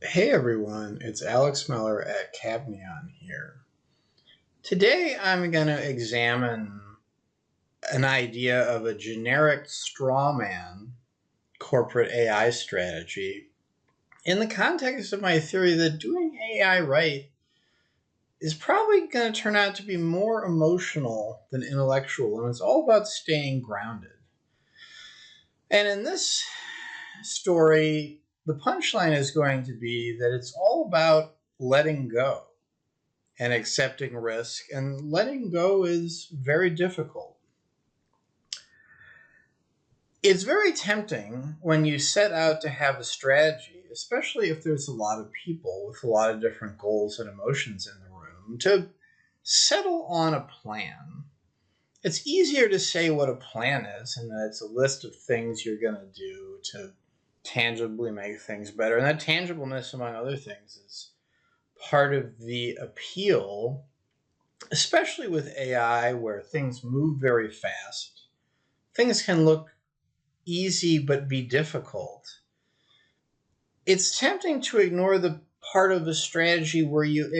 Hey everyone, it's Alex Miller at Cabneon here. Today I'm going to examine an idea of a generic strawman corporate AI strategy in the context of my theory that doing AI right is probably going to turn out to be more emotional than intellectual, and it's all about staying grounded. And in this story, the punchline is going to be that it's all about letting go and accepting risk, and letting go is very difficult. It's very tempting when you set out to have a strategy, especially if there's a lot of people with a lot of different goals and emotions in the room, to settle on a plan. It's easier to say what a plan is and that it's a list of things you're going to do to tangibly make things better. And that tangibleness, among other things, is part of the appeal, especially with AI, where things move very fast. Things can look easy but be difficult. It's tempting to ignore the part of the strategy where you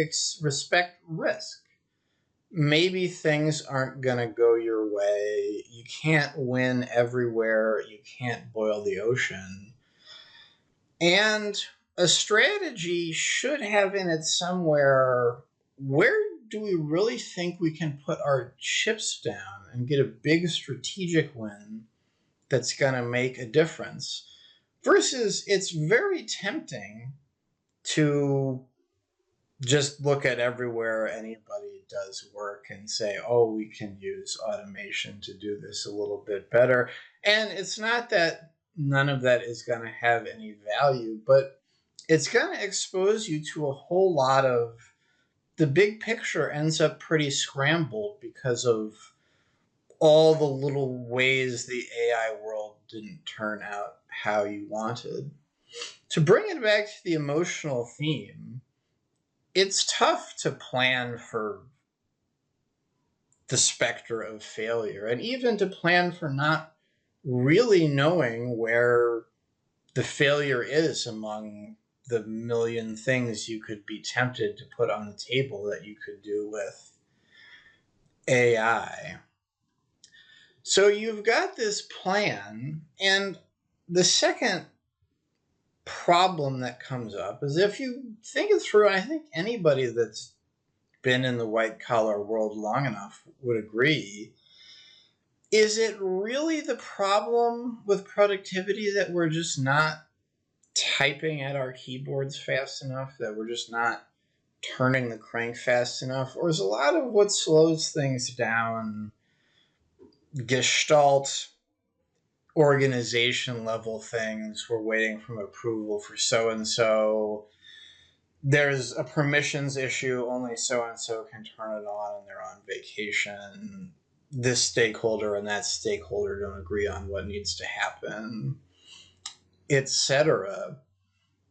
respect risk. Maybe things aren't going to go your way. You can't win everywhere. You can't boil the ocean. And a strategy should have in it somewhere, where do we really think we can put our chips down and get a big strategic win that's going to make a difference? Versus, it's very tempting to just look at everywhere anybody does work and say, oh, we can use automation to do this a little bit better. And it's not that none of that is going to have any value, but it's going to expose you to a whole lot of the big picture ends up pretty scrambled because of all the little ways the AI world didn't turn out how you wanted. To bring it back to the emotional theme, it's tough to plan for the specter of failure and even to plan for not really knowing where the failure is among the million things you could be tempted to put on the table that you could do with AI. So you've got this plan, and the second problem that comes up is, if you think it through, and I think anybody that's been in the white collar world long enough would agree, is it really the problem with productivity that we're just not typing at our keyboards fast enough, that we're just not turning the crank fast enough? Or is a lot of what slows things down gestalt, organization level things? We're waiting for approval for so and so. There's a permissions issue, only so and so can turn it on and they're on vacation. This stakeholder and that stakeholder don't agree on what needs to happen, etc.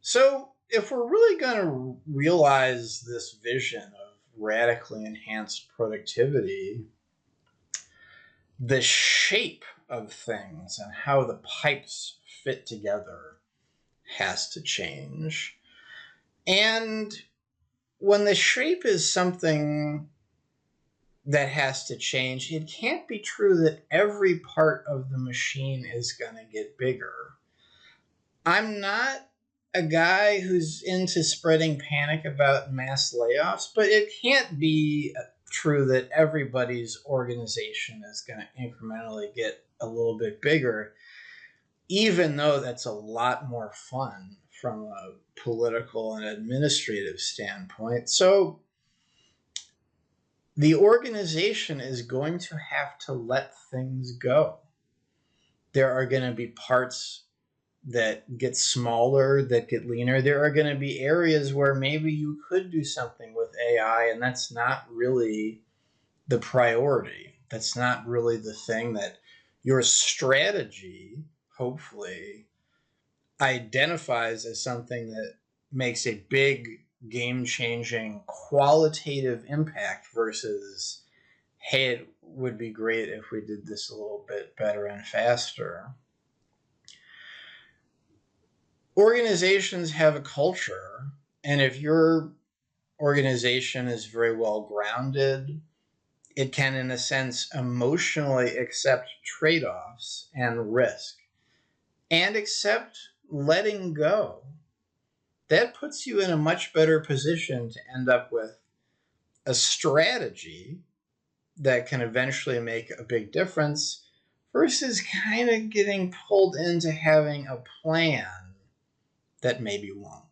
So, if we're really going to realize this vision of radically enhanced productivity, the shape of things and how the pipes fit together has to change. And when the shape is something that has to change, it can't be true that every part of the machine is going to get bigger. I'm not a guy who's into spreading panic about mass layoffs, but it can't be true that everybody's organization is going to incrementally get a little bit bigger, even though that's a lot more fun from a political and administrative standpoint. So the organization is going to have to let things go. There are going to be parts that get smaller, that get leaner. There are going to be areas where maybe you could do something with AI, and that's not really the priority. That's not really the thing that your strategy, hopefully, identifies as something that makes a big, game changing, qualitative impact versus, hey, it would be great if we did this a little bit better and faster. Organizations have a culture, and if your organization is very well grounded, it can, in a sense, emotionally accept trade offs and risk and accept letting go. That puts you in a much better position to end up with a strategy that can eventually make a big difference versus kind of getting pulled into having a plan that maybe won't.